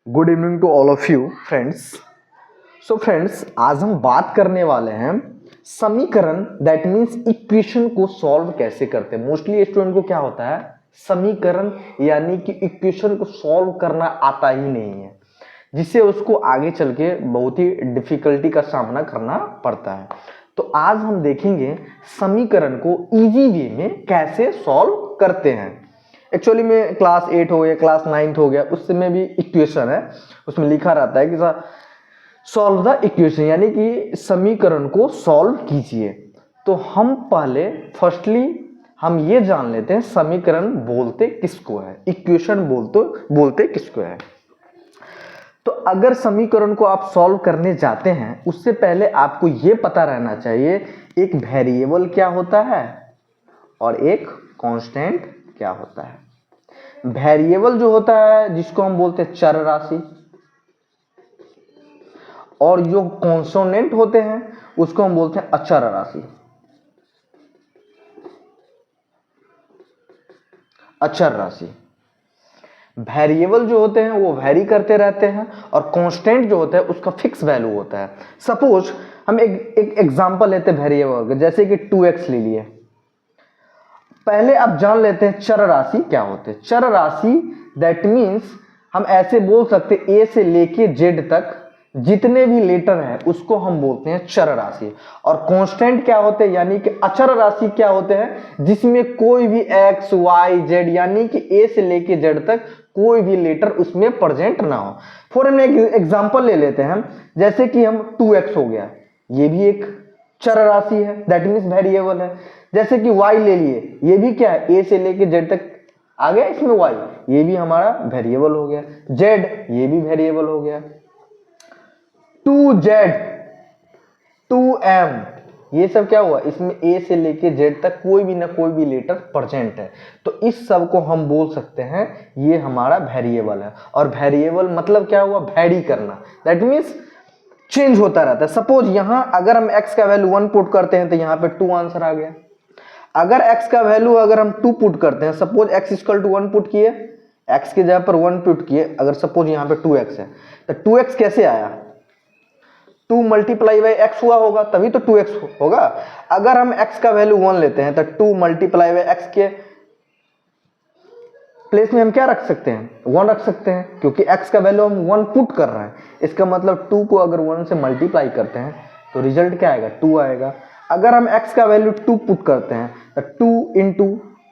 Good evening to all of you friends. So friends, आज हम बात करने वाले हैं समीकरण, दैट मीन्स इक्वेशन को सॉल्व कैसे करते हैं। मोस्टली स्टूडेंट को क्या होता है, समीकरण यानी कि इक्वेशन को सॉल्व करना आता ही नहीं है, जिससे उसको आगे चल के बहुत ही डिफिकल्टी का सामना करना पड़ता है। तो आज हम देखेंगे समीकरण को इजी वे में कैसे सॉल्व करते हैं। एक्चुअली में क्लास 8 हो गया, क्लास 9 हो गया, उसमें भी इक्वेशन है, उसमें लिखा रहता है कि सॉल्व द इक्वेशन, यानी कि समीकरण को सॉल्व कीजिए। तो हम पहले फर्स्टली हम ये जान लेते हैं समीकरण बोलते किसको है, इक्वेशन बोलते किसको है। तो अगर समीकरण को आप सॉल्व करने जाते हैं, उससे पहले आपको ये पता रहना चाहिए एक वेरिएबल क्या होता है और एक कांस्टेंट क्या होता है। वेरिएबल जो होता है जिसको हम बोलते हैं चर राशि, और जो कॉन्सोनेंट होते हैं उसको हम बोलते हैं अचर राशि। अचर राशि वेरिएबल जो होते हैं वो वेरी करते रहते हैं, और कांस्टेंट जो होता है उसका फिक्स वैल्यू होता है। सपोज हम एक एग्जांपल लेते हैं वेरिएबल का, जैसे कि 2x ले लिए। पहले आप जान लेते हैं चर राशि क्या होते हैं। चर राशि दैट मीन्स हम ऐसे बोल सकते हैं ए से लेके जेड तक जितने भी लेटर हैं उसको हम बोलते हैं चर राशि। और कांस्टेंट क्या होते हैं, यानी कि अचर राशि क्या होते हैं जिसमें कोई भी एक्स वाई जेड यानी कि ए से लेके जेड तक कोई भी लेटर उसमें प्रेजेंट ना हो। फॉर एग्जांपल ले लेते हैं, जैसे कि हम 2x हो गया, ये भी एक चर राशि है, दैट मीन्स वेरिएबल है। जैसे कि y ले लिए, ये भी क्या है, a से लेके z तक आ गया, इसमें y ये भी हमारा वेरिएबल हो गया। z ये भी वेरिएबल हो गया। 2z 2m ये सब क्या हुआ, इसमें a से लेके z तक कोई भी ना कोई भी लेटर प्रेजेंट है, तो इस सब को हम बोल सकते हैं ये हमारा वेरिएबल है। और वेरिएबल मतलब क्या हुआ, वेरी करना, दैट मीन्स चेंज होता रहता है। सपोज यहां अगर हम x का वैल्यू 1 पुट करते हैं तो यहां पे 2 आंसर आ गया। अगर x का वैल्यू अगर हम 2 पुट करते हैं, suppose x equal to 1 put किए, x के जगह पर 1 पुट किए, अगर सपोज यहां पे 2x है तो 2x कैसे आया, 2 मल्टीप्लाई बाई x हुआ होगा तभी तो 2x होगा। अगर हम x का वैल्यू 1 लेते हैं तो 2 मल्टीप्लाई बाई x के प्लेस में हम क्या रख सकते हैं, 1 रख सकते हैं, क्योंकि x का वैल्यू हम 1 पुट कर रहे हैं। इसका मतलब 2 को अगर 1 से मल्टीप्लाई करते हैं तो रिजल्ट क्या आएगा, 2 आएगा। अगर हम x का वैल्यू 2 पुट करते हैं तो 2 इंटू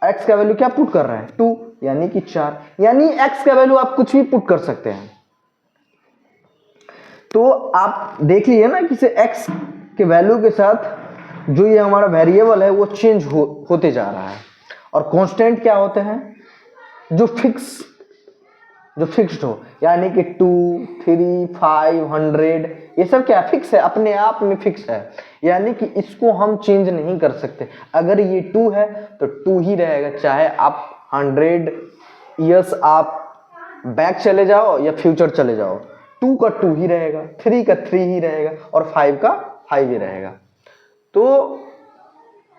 x का वैल्यू क्या पुट कर रहे हैं, 2 यानी कि 4, यानी x का वैल्यू आप कुछ भी पुट कर सकते हैं। तो आप देख लीजिए ना कि x के वैल्यू के साथ जो ये हमारा वेरिएबल है वो चेंज होते जा रहा है। और कांस्टेंट क्या होते हैं, जो फिक्स्ड हो, यानी कि 2 3 5 100 ये सब क्या फिक्स है, अपने आप में फिक्स है, यानी कि इसको हम चेंज नहीं कर सकते। अगर ये 2 है तो 2 ही रहेगा, चाहे आप 100 ईयर्स आप बैक चले जाओ या फ्यूचर चले जाओ, 2 का 2 ही रहेगा, 3 का 3 ही रहेगा, और 5 का 5 ही रहेगा। तो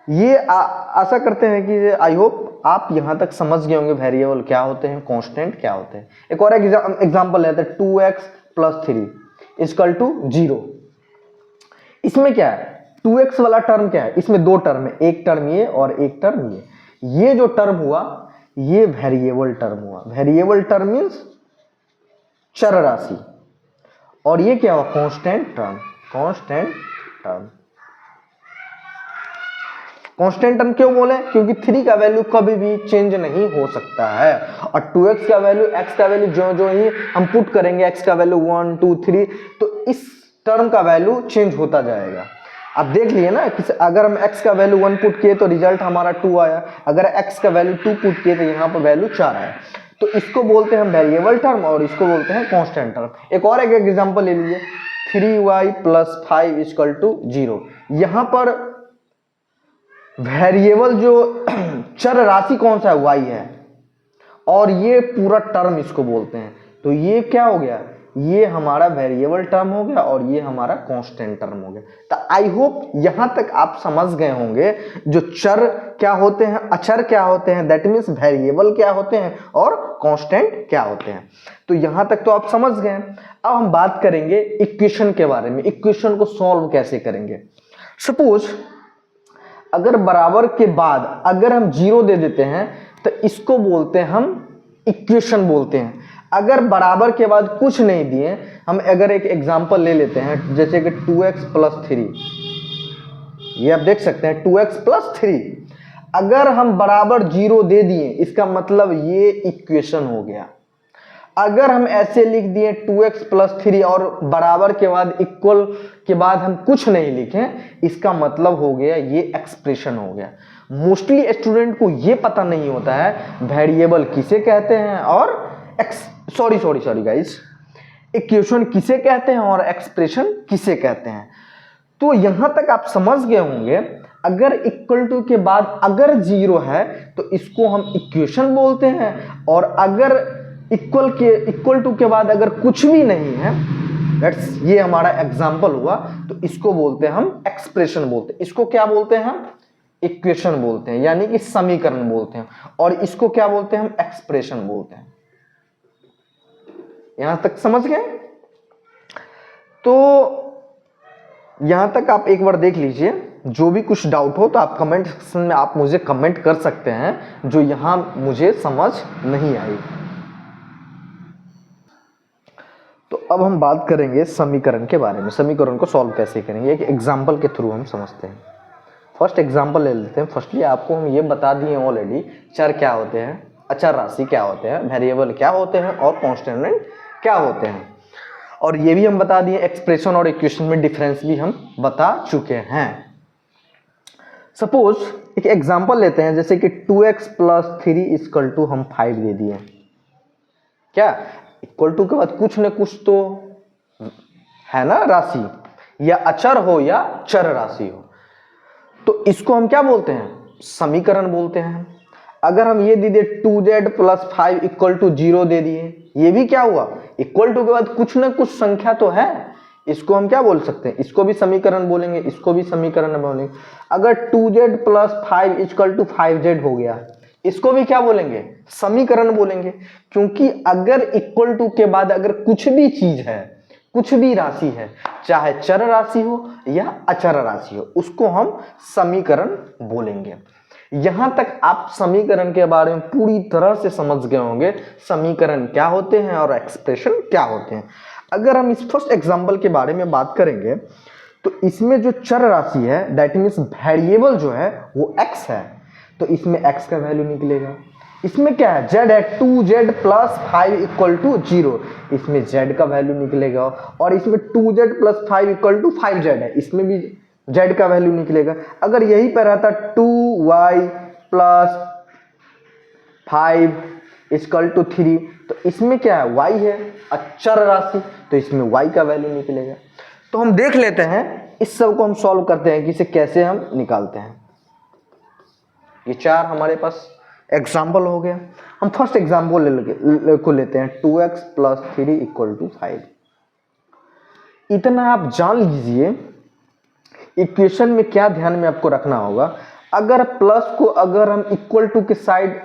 ये आशा करते हैं कि आई होप आप यहां तक समझ गए होंगे वेरिएबल क्या होते हैं, कांस्टेंट क्या होते हैं। एक और एग्जांपल लेते हैं, 2x + 3 इक्वल टू 0। इसमें क्या है, 2x वाला टर्म क्या है, इसमें 2 टर्म है, एक टर्म ये और एक टर्म ये जो टर्म हुआ ये वेरिएबल टर्म हुआ। वेरिएबल टर्म मीन्स चर राशि, और ये क्या हुआ, कांस्टेंट टर्म। कांस्टेंट टर्म क्यों बोले, क्योंकि 3 का वैल्यू कभी भी चेंज नहीं हो सकता है, और 2x का वैल्यू, x का वैल्यू जो ही हम पुट करेंगे, x का वैल्यू 1 2 3, तो इस टर्म का वैल्यू चेंज होता जाएगा। आप देख लिए ना कि अगर हम x का वैल्यू 1 पुट किए तो रिजल्ट हमारा 2 आया, अगर x का वैल्यू 2 पुट किए तो यहाँ पर वैल्यू 4 आया। तो इसको बोलते हैं वेरिएबल टर्म और इसको बोलते हैं कांस्टेंट टर्म। एक और एक एग्जांपल ले लीजिए, 3y + 5 इक्वल टू 0। यहाँ पर वेरिएबल जो चर राशि कौन सा है, y है, और ये पूरा टर्म इसको बोलते हैं। तो ये क्या हो गया, ये हमारा वेरिएबल टर्म हो गया और ये हमारा कांस्टेंट टर्म हो गया। तो आई होप यहां तक आप समझ गए होंगे जो चर क्या होते हैं, अचर क्या होते हैं, दैट मीन्स वेरिएबल क्या होते हैं और कांस्टेंट क्या होते हैं। तो यहां तक तो आप समझ गए। अब हम बात करेंगे इक्वेशन के बारे में, इक्वेशन को सॉल्व कैसे करेंगे। सपोज अगर बराबर के बाद अगर हम 0 दे देते हैं तो इसको बोलते हैं हम इक्वेशन बोलते हैं। अगर बराबर के बाद कुछ नहीं दिए, हम अगर एक एग्जांपल ले लेते हैं जैसे कि 2x + 3, ये आप देख सकते हैं 2x + 3, अगर हम बराबर 0 दे दिए इसका मतलब ये इक्वेशन हो गया। अगर हम ऐसे लिख दिए 2x + 3 और बराबर के बाद इक्वल के बाद हम कुछ नहीं लिखे, इसका मतलब हो गया ये एक्सप्रेशन हो गया। मोस्टली स्टूडेंट को ये पता नहीं होता है वेरिएबल किसे कहते हैं और सॉरी गाइस, इक्वेशन किसे कहते हैं और एक्सप्रेशन किसे कहते हैं। तो यहां तक आप समझ गए होंगे, अगर इक्वल टू के बाद अगर 0 है तो इसको हम इक्वेशन बोलते हैं, और अगर इक्वल टू के बाद अगर कुछ भी नहीं है, दैट्स ये हमारा एग्जांपल हुआ, तो इसको बोलते हैं हम एक्सप्रेशन बोलते हैं। इसको क्या बोलते हैं हम? इक्वेशन बोलते हैं, यानी कि समीकरण बोलते हैं, और इसको क्या बोलते हैं हम? एक्सप्रेशन बोलते हैं। यहां तक समझ गए? तो यहां तक आप एक बार देख लीजिए, जो भी कुछ डाउट हो तो आप कमेंट सेक्शन में आप मुझे कमेंट कर सकते हैं जो यहां मुझे समझ नहीं आई। तो अब हम बात करेंगे समीकरण के बारे में, समीकरण को सॉल्व कैसे करेंगे, एक एग्जांपल के थ्रू हम समझते हैं। फर्स्ट एग्जांपल ले लेते हैं। फर्स्टली आपको हम ये बता दिए ऑलरेडी चर क्या होते हैं, अचर राशि क्या होते हैं, वेरिएबल क्या होते हैं और कांस्टेंट क्या होते हैं, और ये भी हम बता दिए एक्सप्रेशन और इक्वेशन में डिफरेंस भी हम बता चुके हैं। सपोज एक एग्जांपल लेते हैं, जैसे कि 2x + 3 = हम 5 दे दिए। क्या इक्वल टू के बाद कुछ न कुछ तो है ना राशि, या अचर हो या चर राशि हो, तो इसको हम क्या बोलते हैं? समीकरण बोलते हैं। अगर हम ये दे दिए 2z + 5 = 0 दे दिए, ये भी क्या हुआ? इक्वल टू के बाद कुछ ना कुछ संख्या तो है, इसको हम क्या बोल सकते हैं? इसको भी समीकरण बोलेंगे, इसको भी समीकरण बोलेंगे। अगर 2z + 5 = 5z हो गया, इसको भी क्या बोलेंगे? समीकरण बोलेंगे, क्योंकि अगर इक्वल टू के बाद अगर कुछ भी चीज है, कुछ भी राशि है, चाहे चर राशि हो या अचर राशि हो, उसको हम समीकरण बोलेंगे। यहां तक आप समीकरण के बारे में पूरी तरह से समझ गए होंगे, समीकरण क्या होते हैं और एक्सप्रेशन क्या होते हैं। अगर हम इस फर्स्ट एग्जांपल के बारे में बात करेंगे, तो इसमें जो चर राशि है, दैट मीन्स वेरिएबल जो है वो x है, तो इसमें x का वैल्यू निकलेगा। इसमें क्या है? z है, 2z + 5 = 0, इसमें z का वैल्यू निकलेगा, और इसमें 2z + 5 = 5z है, इसमें भी z का वैल्यू निकलेगा। अगर यही पर रहता 2y + 5 = 3, तो इसमें क्या है? y है, अचर राशि, तो इसमें y का वैल्यू निकलेगा। तो हम देख लेते हैं, इस सब को हम सॉल्व करते हैं कि इसे कैसे हम निकालते हैं। ये 4 हमारे पास एग्जाम्पल हो गया। हम फर्स्ट एग्जाम्पल को लेते हैं, 2x + 3 = 5। इतना आप जान लीजिए इक्वेशन में क्या ध्यान में आपको रखना होगा। अगर प्लस को अगर हम इक्वल टू के साइड,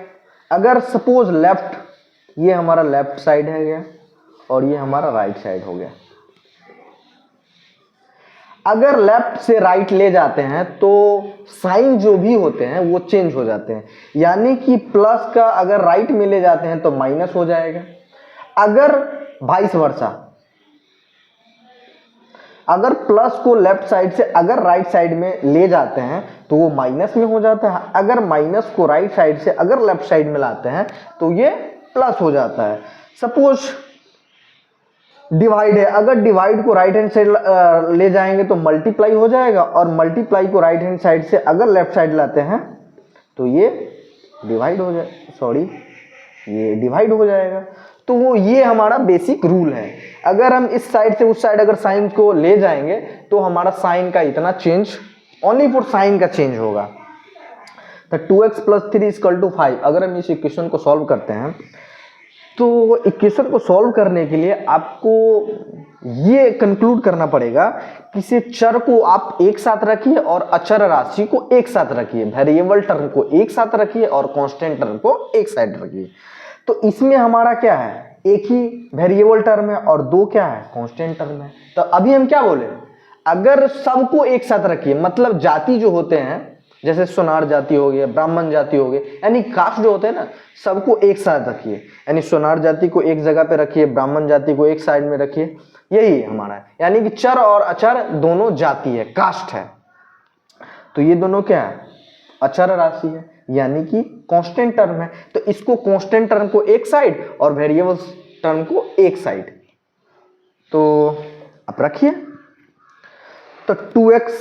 अगर सपोज लेफ्ट, ये हमारा लेफ्ट साइड है गया और ये हमारा राइट साइड हो गया, अगर लेफ्ट से राइट ले जाते हैं तो साइन जो भी होते हैं वो चेंज हो जाते हैं, यानी कि प्लस का अगर राइट में ले जाते हैं तो माइनस हो जाएगा, अगर वाइस वर्सा, अगर प्लस को लेफ्ट साइड से अगर राइट साइड में ले जाते हैं तो वो माइनस में हो जाता है, अगर माइनस को राइट साइड से अगर लेफ्ट साइड में लाते हैं तो ये प्लस हो जाता है। सपोज डिवाइड है, अगर डिवाइड को राइट हैंड साइड ले जाएंगे तो मल्टीप्लाई हो जाएगा, और मल्टीप्लाई को राइट हैंड साइड से अगर लेफ्ट साइड लाते हैं तो ये डिवाइड हो जाए, ये डिवाइड हो जाएगा। तो वो ये हमारा बेसिक रूल है। अगर हम इस साइड से उस साइड अगर साइन को ले जाएंगे तो हमारा साइन का इतना चेंज, ओनली फॉर साइन का चेंज होगा। तो 2x + 3 = 5, अगर हम इस इक्वेशन को सॉल्व करते हैं तो इक्वेशन को सॉल्व करने के लिए आपको ये कंक्लूड करना पड़ेगा, किसी चर को आप एक साथ रखिए और अचर राशि को एक साथ रखिए, वेरिएबल टर्म को एक साथ रखिए और कांस्टेंट टर्म को एक साइड रखिए। तो इसमें हमारा क्या है, एक ही वेरिएबल टर्म है और दो क्या है, कांस्टेंट टर्म है। तो अभी हम क्या बोले, अगर सबको एक साथ रखिए, मतलब जाति जो होते हैं जैसे सोनार जाति हो गया, ब्राह्मण जाति हो गए, यानी कास्ट जो होते हैं ना, सबको एक साथ रखिए। यानी सोनार जाति को एक जगह पे रखिए, ब्राह्मण जाति को एक साइड में रखिए, यही हमारा है। यानी कि चर और अचर दोनों जाति है, कास्ट है। तो ये दोनों क्या है, अचर राशि है, यानी कि कांस्टेंट टर्म है। तो इसको कांस्टेंट टर्म को एक साइड और वेरिएबल टर्म को एक साइड। तो आप रखिए। तो 2x,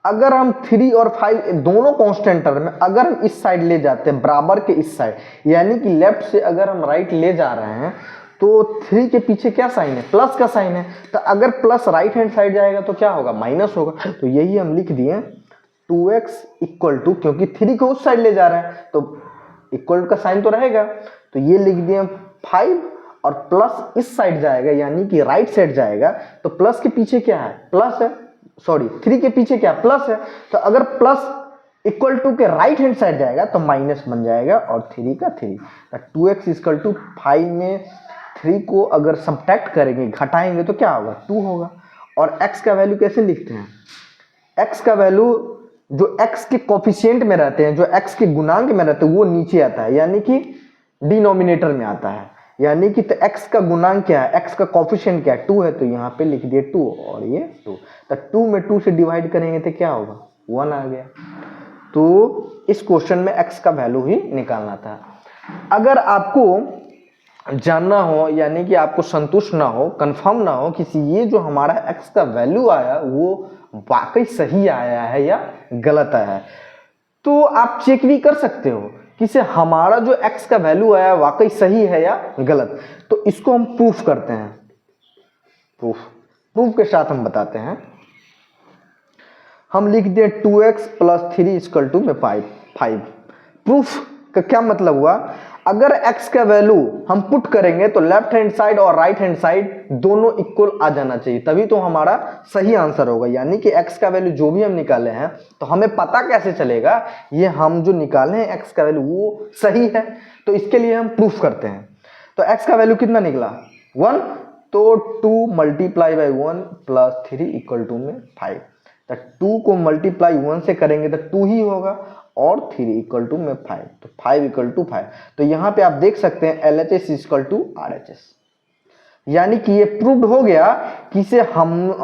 अगर हम 3 और 5 दोनों कांस्टेंट टर्म में अगर हम इस साइड ले जाते हैं, बराबर के इस साइड, यानी कि लेफ्ट से अगर हम राइट ले जा रहे हैं, तो 3 के पीछे क्या साइन है, प्लस का साइन है। तो अगर प्लस राइट हैंड साइड जाएगा तो क्या होगा, माइनस होगा। तो यही हम लिख दिए 2x इक्वल टू, क्योंकि 3 को उस साइड ले जा रहा है तो इक्वल का साइन तो रहेगा, तो ये लिख दिए 5 और प्लस इस साइड जाएगा यानी कि राइट साइड जाएगा। तो प्लस के पीछे क्या है, प्लस है, सॉरी 3 के पीछे क्या प्लस है। तो अगर प्लस इक्वल टू के राइट हैंड साइड जाएगा तो माइनस बन जाएगा और 3 का 3। 2x इक्वल टू 5 में 3 को अगर सब्ट्रैक्ट करेंगे, घटाएंगे तो क्या होगा, 2 होगा। और x का वैल्यू कैसे लिखते हैं, x का वैल्यू जो x के कोफिशिएंट में रहते हैं, जो x के गुणांक में रहते हैं, वो नीचे आता है, यानी कि डिनोमिनेटर में आता है। यानी कि तो x का गुणांक क्या है, x का कोफिशिएंट क्या है, 2 है, तो यहाँ पे लिख दिए 2 और ये 2। तो 2 में 2 से डिवाइड करेंगे तो क्या होगा, 1 आ गया। तो इस क्वेश्चन में x का वैल्यू ही निकालना था। अगर आपको जानना हो, यानी कि आपको संतुष्ट ना हो, कंफर्म ना हो कि ये जो हमारा x का वैल्यू आया वो वाकई सही आया है या गलत आया है, तो आप चेक भी कर सकते हो कि से हमारा जो x का वैल्यू आया वाकई सही है या गलत। तो इसको हम प्रूफ करते हैं, प्रूफ के साथ हम बताते हैं। हम लिख दें 2x प्लस 3 इक्वल टू में 5। प्रूफ का क्या मतलब हुआ, अगर x का वैल्यू हम पुट करेंगे तो लेफ्ट हैंड साइड और राइट हैंड साइड दोनों इक्वल आ जाना चाहिए, तभी तो हमारा सही आंसर होगा। यानी कि x का वैल्यू जो भी हम निकाले हैं, तो हमें पता कैसे चलेगा ये हम जो निकाले हैं x का वैल्यू वो सही है। तो इसके लिए हम प्रूफ करते हैं। तो x का वैल्यू कितना निकला, 1, तो 2 multiply by 1 plus 3 equal to में 5। तो 2 को मल्टीप्लाई 1 से करेंगे तो 2 ही होगा और 3 इक्वल टू में 5, तो 5 इक्वल टू 5। तो यहाँ पे आप देख सकते हैं LHS इक्वल टू RHS, यानी कि ये प्रूव्ड हो गया कि से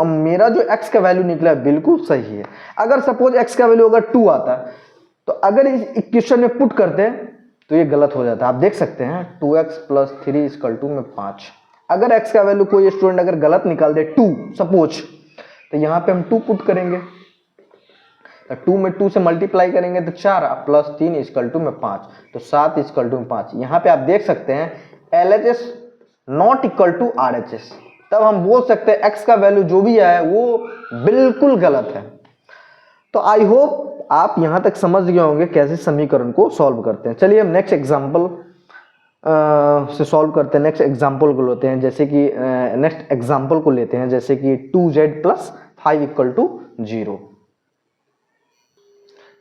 मेरा जो x का वैल्यू निकला बिल्कुल सही है। अगर सपोज x का वैल्यू अगर 2 आता तो अगर इस इक्वेशन में पुट करते तो ये गलत हो जाता। आप देख सकते हैं 2x प्लस 3 इक्वल टू में 5। अगर x का वैल्यू कोई स्टूडेंट अगर गलत निकाल दे 2 सपोज, तो यहाँ पे हम 2 पुट करेंगे, 2 में 2 से मल्टीप्लाई करेंगे तो 4 प्लस 3 इक्वल टू में 5, तो 7 इक्वल टू में 5। यहाँ पे आप देख सकते हैं LHS not equal to RHS, तब हम बोल सकते हैं x का वैल्यू जो भी आया वो बिल्कुल गलत है। तो आई होप आप यहाँ तक समझ गए होंगे कैसे समीकरण को सॉल्व करते हैं। चलिए हम नेक्स्ट एग्जाम्पल से सॉल्व करते हैं। नेक्स्ट एग्जाम्पल को लेते हैं, जैसे कि नेक्स्ट एग्जाम्पल को लेते हैं जैसे कि 2z plus 5 equal to 0।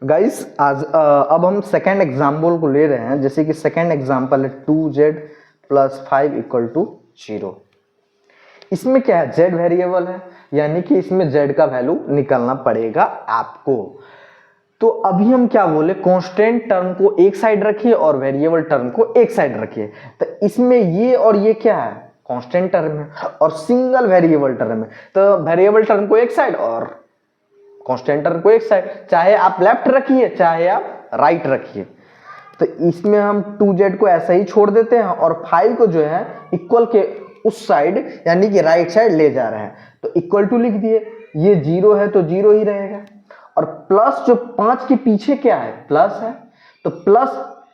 Guys आज अब हम सेकेंड एग्जाम्पल को ले रहे हैं, जैसे कि सेकेंड एग्जाम्पल है 2z प्लस 5 इक्वल टू 0। इसमें क्या है, z वेरिएबल है, यानी कि इसमें z का वैल्यू निकालना पड़ेगा आपको। तो अभी हम क्या बोले, कांस्टेंट टर्म को एक साइड रखिए और वेरिएबल टर्म को एक साइड रखिए। तो इसमें ये और ये क्या है, कांस्टेंट टर्म है और सिंगल वेरिएबल टर्म है। तो वेरिएबल टर्म को एक साइड और कांस्टेंट टर्म को एक साइड, चाहे आप लेफ्ट रखिए चाहे आप राइट रखिए। तो इसमें हम 2z को ऐसा ही छोड़ देते हैं और 5 को जो है इक्वल के उस साइड यानी कि राइट साइड ले जा रहे हैं। तो इक्वल टू लिख दिए, ये 0 है तो 0 ही रहेगा, और प्लस जो 5 के पीछे क्या है, प्लस है, तो प्लस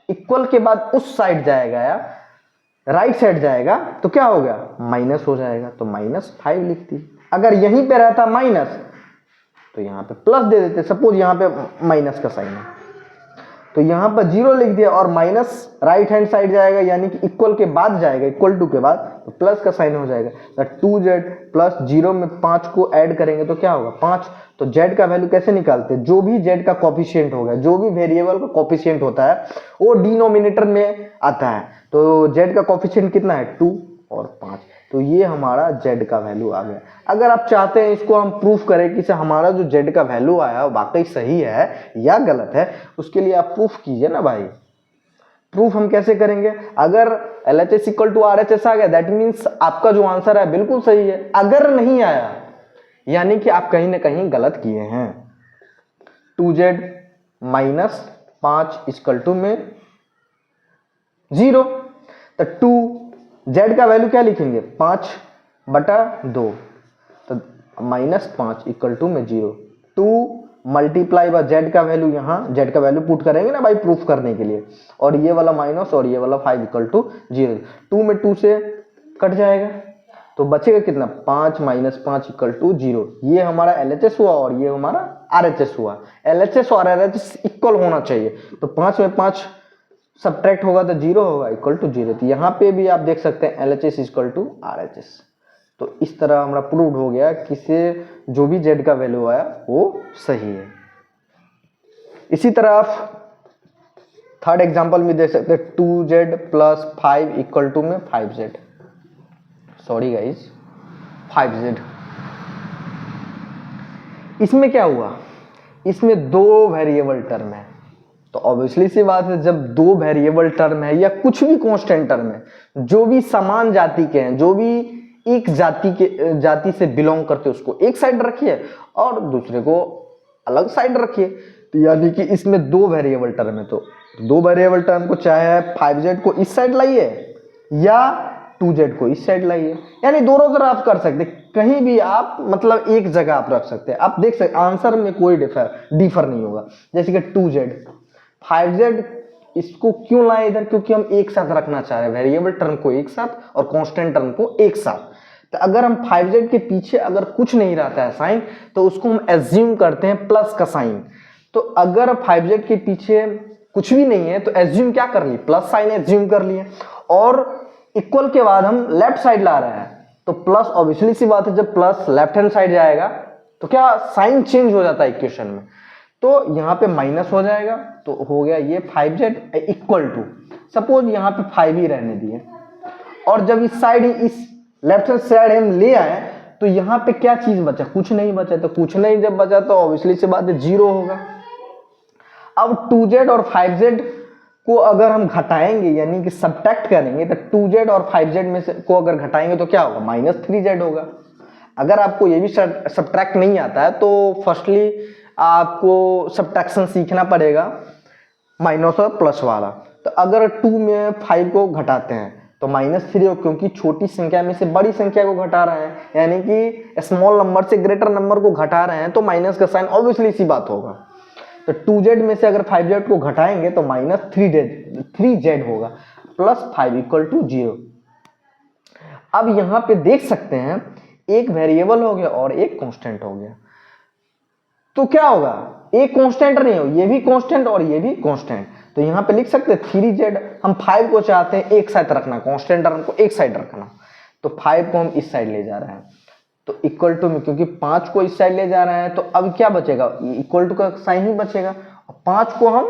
इक्वल के बाद उस साइड जाएगा या राइट साइड जाएगा तो क्या हो गया, माइनस हो जाएगा, तो -5 लिख दी। अगर यहीं पे रहता माइनस तो यहाँ पे प्लस दे देते, सपोज यहाँ पे माइनस का साइन है। तो यहाँ पर 0 लिख दिया और माइनस राइट हैंड साइड जाएगा यानी कि इक्वल के बाद जाएगा, इक्वल टू के बाद तो प्लस का साइन हो जाएगा। तो 2z प्लस 0 में 5 को ऐड करेंगे तो क्या होगा 5। तो z का वैल्यू कैसे निकालते हैं, जो भी z का कोफिशिएंट होगा, जो भी वेरिएबल का कोफिशिएंट होता है वो डिनोमिनेटर में आता है। तो z का कोफिशिएंट कितना है 2 और 5, तो ये हमारा z का वैल्यू आ गया। अगर आप चाहते हैं इसको हम प्रूफ करें कि हमारा जो z का वैल्यू आया वाकई सही है या गलत है, उसके लिए आप प्रूफ कीजिए ना भाई। प्रूफ हम कैसे करेंगे, अगर LHS इक्वल टू RHS आ गया दैट मीन्स आपका जो आंसर है बिल्कुल सही है, अगर नहीं आया यानी कि आप कहीं ना कहीं गलत किए हैं। 2z माइनस 5 इक्वल टू में 0, तो 2z का वैल्यू क्या लिखेंगे 5/2, तो -5 इक्वल टू में 0। 2 मल्टीप्लाई बाय z का वैल्यू, यहाँ z का वैल्यू पुट करेंगे ना भाई प्रूफ करने के लिए, और ये वाला माइनस और ये वाला 5 इक्वल टू 0। 2 में 2 से कट जाएगा तो बचेगा कितना 5 माइनस 5 इक्वल टू 0। ये हमारा LHS हुआ और ये हमारा RHS हुआ। LHS और RHS इक्वल होना चाहिए, तो 5 में 5 सब्ट्रैक्ट होगा तो 0 होगा इक्वल टू 0। तो यहाँ पे भी आप देख सकते हैं LHS इक्वल टू RHS। तो इस तरह हमारा प्रूव हो गया कि से जो भी z का वैल्यू आया वो सही है। इसी तरह आप थर्ड एग्जांपल में देख सकते हैं 2z प्लस 5 इक्वल टू में 5z, सॉरी गाइज 5z। इसमें क्या हुआ, इसमें दो वेरिएबल टर्म है, तो ऑब्वियसली सी बात है जब दो वेरिएबल टर्म है या कुछ भी कांस्टेंट टर्म है, जो भी समान जाति के हैं, जो भी एक जाति से बिलोंग करते उसको एक साइड रखिए और दूसरे को अलग साइड रखिए। तो यानी कि इसमें दो वेरिएबल टर्म है, तो दो वेरिएबल टर्म को चाहे 5z को इस साइड लाइए या 2z को इस साइड लाइए, यानी दोनों तरह आप कर सकते, कहीं भी आप मतलब एक जगह आप रख सकते हैं। आप देख सकते आंसर में कोई डिफर नहीं होगा। जैसे कि 2z 5z इसको क्यों लाए इधर, क्योंकि हम एक साथ रखना चाह रहे हैं वेरिएबल टर्म को एक साथ और कांस्टेंट टर्म को एक साथ। तो अगर हम 5z के पीछे अगर कुछ नहीं रहता है साइन, तो उसको हम एज्यूम करते हैं प्लस का साइन। तो अगर 5z के पीछे कुछ भी नहीं है तो एज्यूम क्या कर लिए, प्लस साइन एज्यूम कर लिए, और इक्वल के बाद हम लेफ्ट साइड ला रहे हैं तो प्लस, ऑब्वियसली सी बात है जब प्लस लेफ्ट हैंड साइड जाएगा तो क्या साइन चेंज हो जाता है इक्वेशन में, तो यहाँ पे माइनस हो जाएगा। तो हो गया ये 5z इक्वल टू, सपोज यहाँ पे 5 ही रहने दिए, और जब इस साइड इस लेफ्ट हैंड साइड हम ले आए तो यहाँ पे क्या चीज बचा, कुछ नहीं बचा। तो कुछ नहीं जब बचा तो ऑब्वियसली सी बात है 0 होगा। अब 2z और 5z को अगर हम घटाएंगे यानी कि सब्ट्रैक्ट करेंगे, तो 2z और 5z में से को अगर घटाएंगे तो क्या होगा -3z होगा। अगर आपको ये भी सब्ट्रैक्ट नहीं आता है तो फर्स्टली आपको सब्ट्रैक्शन सीखना पड़ेगा माइनस और प्लस वाला। तो अगर 2 में 5 को घटाते हैं तो -3 हो, क्योंकि छोटी संख्या में से बड़ी संख्या को घटा रहे हैं, यानी कि स्मॉल नंबर से ग्रेटर नंबर को घटा रहे हैं, तो माइनस का साइन ऑब्वियसली सी बात होगा। तो 2z में से अगर 5z को घटाएंगे तो -3z होगा, प्लस 5 इक्वल टू 0। अब यहाँ पे देख सकते हैं एक वेरिएबल हो गया और एक कांस्टेंट हो गया, तो क्या होगा, एक कांस्टेंट नहीं हो, ये भी कांस्टेंट और ये भी कांस्टेंट। तो यहाँ पे लिख सकते हैं 3z, हम 5 को चाहते हैं एक साइड रखना, कांस्टेंट टर्म को एक साइड रखना, तो 5 को हम इस साइड ले जा रहे हैं, तो इक्वल टू में क्योंकि 5 को इस साइड ले जा रहे हैं तो अब क्या बचेगा, इक्वल टू का साइन ही बचेगा, और 5 को हम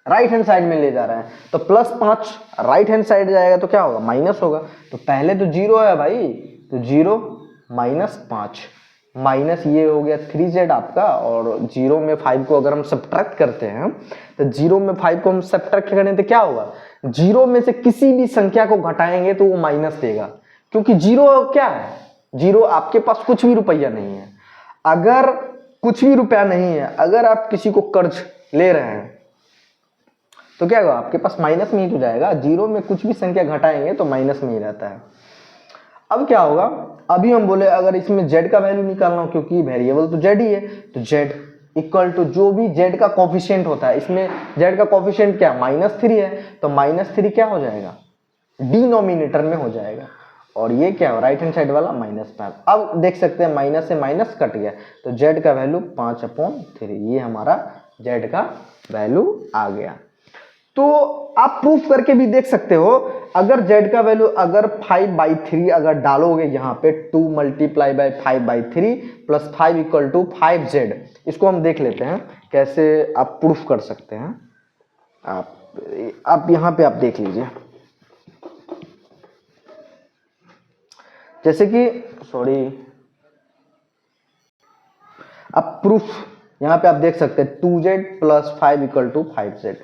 राइट हैंड साइड में ले जा रहे हैं तो +5 राइट हैंड साइड जाएगा तो क्या होगा, माइनस होगा। तो पहले तो 0 है भाई, तो 0 -5 माइनस ये हो गया 3z आपका, और 0 में 5 को अगर हम सब्ट्रैक्ट करते हैं तो 0 में 5 को हम सब्ट्रैक्ट करें तो क्या होगा, 0 में से किसी भी संख्या को घटाएंगे तो वो माइनस देगा, क्योंकि 0 क्या है, 0 आपके पास कुछ भी रुपया नहीं है। अगर कुछ भी रुपया नहीं है, अगर आप किसी को कर्ज ले रहे हैं तो क्या होगा, आपके पास माइनस में ही तो जाएगा। 0 में कुछ भी संख्या घटाएंगे तो माइनस में ही रहता है। अब क्या होगा, अभी हम बोले अगर इसमें z का वैल्यू निकालना हो, क्योंकि वेरिएबल तो z ही है, तो z इक्वल टू जो भी z का कोफिशिएंट होता है, इसमें z का कोफिशिएंट क्या -3 है, तो -3 क्या हो जाएगा, डिनोमिनेटर में हो जाएगा, और ये क्या हो राइट हैंड साइड वाला -5। अब देख सकते हैं माइनस से माइनस कट गया, तो z का वैल्यू 5/3, ये हमारा z का वैल्यू आ गया। तो आप प्रूफ करके भी देख सकते हो। अगर z का वैल्यू अगर 5/3 अगर डालोगे यहाँ पे 2 multiply by 5/3 plus 5 equal to 5z, इसको हम देख लेते हैं कैसे आप प्रूफ कर सकते हैं। आप यहाँ पे आप देख लीजिए, जैसे कि अब प्रूफ यहाँ पे आप देख सकते हैं 2z plus 5 equal to 5z।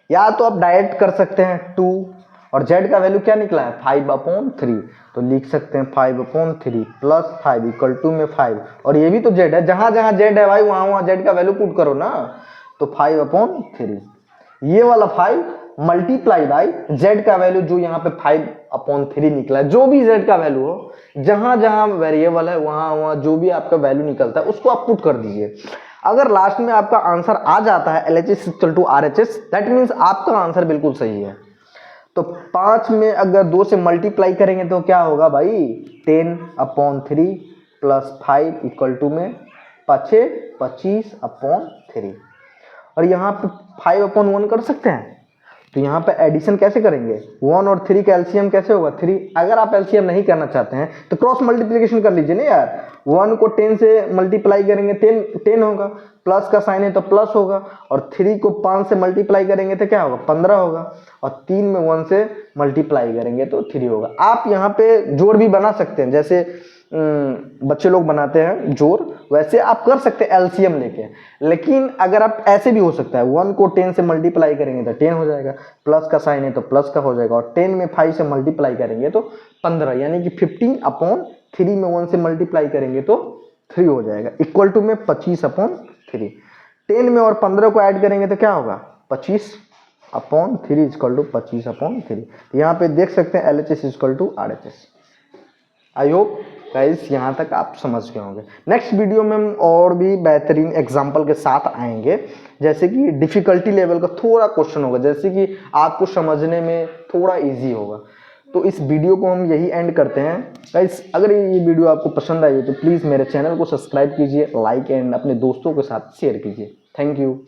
या तो आप डायरेक्ट कर सकते हैं 2 और z का वैल्यू क्या निकला है 5/3, तो लिख सकते हैं 5/3 प्लस 5 इक्वल टू में 5, और ये भी तो z है, जहां जहां z है भाई वहां वहां z का वैल्यू पुट करो ना, तो 5/3 ये वाला 5 मल्टीप्लाई बाई z का वैल्यू जो यहाँ पे 5/3 निकला है। जो भी z का वैल्यू हो, जहां जहां वेरिएबल है वहां वहां जो भी आपका वैल्यू निकलता है उसको आप पुट कर दीजिए। अगर लास्ट में आपका आंसर आ जाता है LHS equal to RHS, that means आपका आंसर बिल्कुल सही है। तो 5 में अगर 2 से मल्टीप्लाई करेंगे तो क्या होगा भाई 10/3 प्लस 5 इक्वल टू में 25/3, और यहाँ पे 5/1 कर सकते हैं। तो यहाँ पे एडिशन कैसे करेंगे, 1 और 3 का एलसीएम कैसे होगा 3। अगर आप एलसीएम नहीं करना चाहते हैं तो क्रॉस मल्टीप्लिकेशन कर लीजिए ना यार, 1 को 10 से मल्टीप्लाई करेंगे 10 होगा, प्लस का साइन है तो प्लस होगा, और 3 को 5 से मल्टीप्लाई करेंगे तो क्या होगा 15 होगा, और 3 में 1 से मल्टीप्लाई करेंगे तो 3 होगा। आप यहाँ पे जोड़ भी बना सकते हैं, जैसे बच्चे लोग बनाते हैं जोड़, वैसे आप कर सकते हैं एलसीएम लेके। लेकिन अगर आप ऐसे भी हो सकता है 1 को 10 से मल्टीप्लाई करेंगे तो 10 हो जाएगा, प्लस का साइन है तो प्लस का हो जाएगा, और 10 में 5 से मल्टीप्लाई करेंगे तो 15, यानी कि 15/3 में 1 से मल्टीप्लाई करेंगे तो 3 हो जाएगा, इक्वल टू में 25/3। 10 में और 15 को ऐड करेंगे तो क्या होगा 25/3 इक्वल टू 25/3। यहाँ पे देख सकते हैं LHS equal to RHS। I hope guys यहाँ तक आप समझ गए होंगे। नेक्स्ट वीडियो में हम और भी बेहतरीन एग्जाम्पल के साथ आएंगे, जैसे कि डिफिकल्टी लेवल का थोड़ा क्वेश्चन होगा, जैसे कि आपको समझने में थोड़ा इजी होगा। तो इस वीडियो को हम यही एंड करते हैं गाइस। अगर ये वीडियो आपको पसंद आई तो प्लीज़ मेरे चैनल को सब्सक्राइब कीजिए, लाइक एंड अपने दोस्तों के साथ शेयर कीजिए। Thank you.